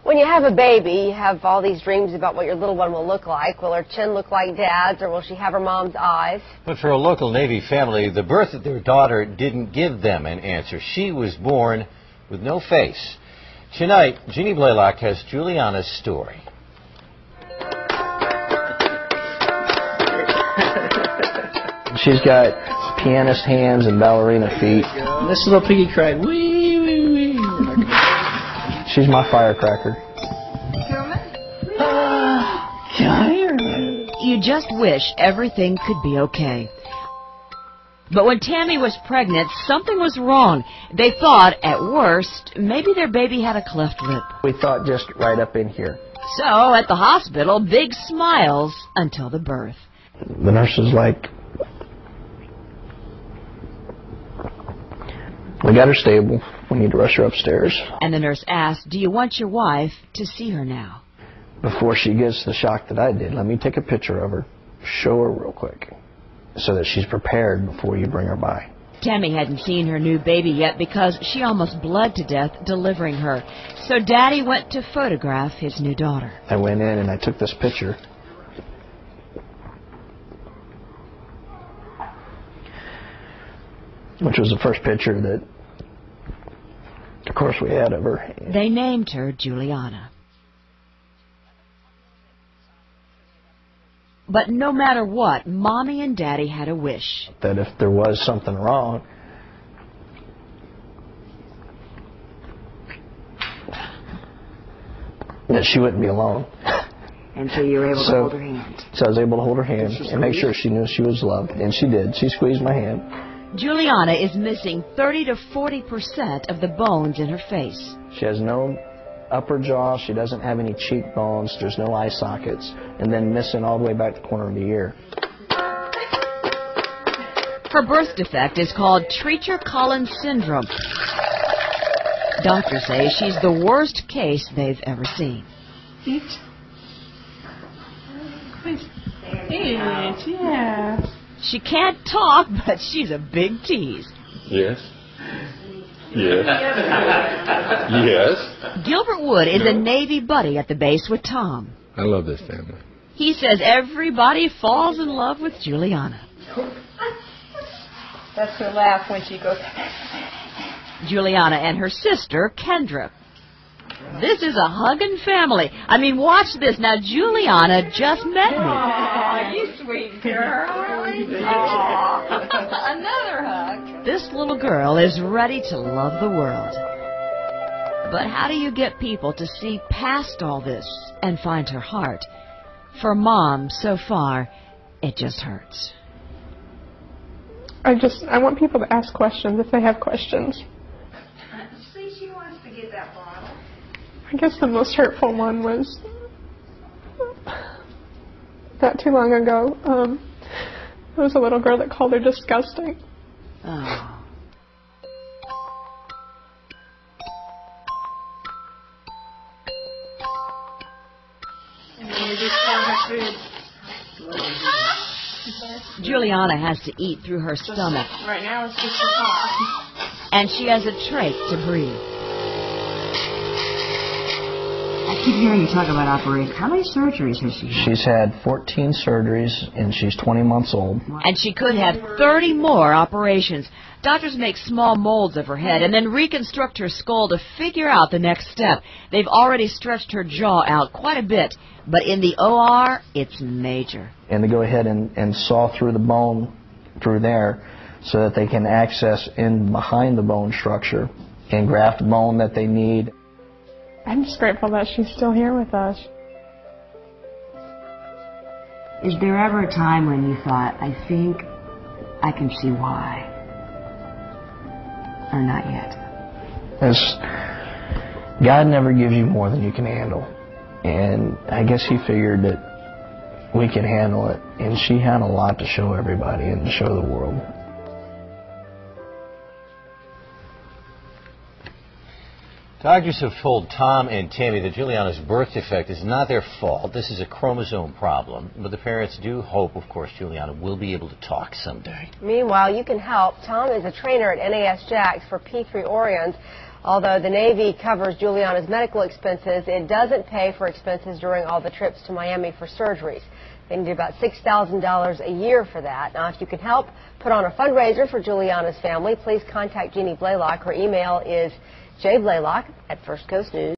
When you have a baby, you have all these dreams about what your little one will look like. Will her chin look like Dad's, or will she have her mom's eyes? But for a local Navy family, the birth of their daughter didn't give them an answer. She was born with no face. Tonight, Jeannie Blaylock has Juliana's story. She's got pianist hands and ballerina feet. This little piggy cried, wee, wee, wee. She's my firecracker. You just wish everything could be okay. But when Tammy was pregnant, something was wrong. They thought, at worst, maybe their baby had a cleft lip. We thought just right up in here. So, at the hospital, big smiles until the birth. The nurse was like, we got her stable. We need to rush her upstairs. And the nurse asked, do you want your wife to see her now? Before she gets the shock that I did, let me take a picture of her, show her real quick, so that she's prepared before you bring her by. Tammy hadn't seen her new baby yet because she almost bled to death delivering her. So Daddy went to photograph his new daughter. I went in and I took this picture. Which was the first picture that, of course, we had of her. They named her Juliana. But no matter what, Mommy and Daddy had a wish. That if there was something wrong, that she wouldn't be alone. And so you were able to hold her hand. So I was able to hold her hand and make sure she knew she was loved. And she did. She squeezed my hand. Juliana is missing 30 to 40% of the bones in her face. She has no upper jaw. She doesn't have any cheekbones. There's no eye sockets. And then missing all the way back to the corner of the ear. Her birth defect is called Treacher-Collins syndrome. Doctors say she's the worst case they've ever seen. Yeah. She can't talk, but she's a big tease. Yes. Yes. Yes. Gilbert Wood is a Navy buddy at the base with Tom. I love this family. He says everybody falls in love with Juliana. That's her laugh when she goes. Juliana and her sister, Kendra. This is a hugging family. I mean, watch this. Now, Juliana just met me. Aw, you sweet girl. Another hug. This little girl is ready to love the world. But how do you get people to see past all this and find her heart? For Mom, so far, it just hurts. I want people to ask questions if they have questions. See, she wants to get that bottle. I guess the most hurtful one was not too long ago. There was a little girl that called her disgusting. Oh. Juliana has to eat through her stomach. Right now it's just a talk. And she has a trach to breathe. I keep hearing you talk about operating. How many surgeries has she had? She's had 14 surgeries, and she's 20 months old. And she could have 30 more operations. Doctors make small molds of her head and then reconstruct her skull to figure out the next step. They've already stretched her jaw out quite a bit, but in the OR, it's major. And they go ahead and saw through the bone through there so that they can access in behind the bone structure and graft bone that they need. I'm just grateful that she's still here with us. Is there ever a time when you thought, I think I can see why? Or not yet? God never gives you more than you can handle. And I guess he figured that we could handle it. And she had a lot to show everybody and to show the world. Doctors have told Tom and Tammy that Juliana's birth defect is not their fault. This is a chromosome problem. But the parents do hope, of course, Juliana will be able to talk someday. Meanwhile, you can help. Tom is a trainer at NAS Jax for P3 Orions. Although the Navy covers Juliana's medical expenses, it doesn't pay for expenses during all the trips to Miami for surgeries. They need about $6,000 a year for that. Now, if you can help put on a fundraiser for Juliana's family, please contact Jeannie Blaylock. Her email is jblaylock@firstcoastnews.com.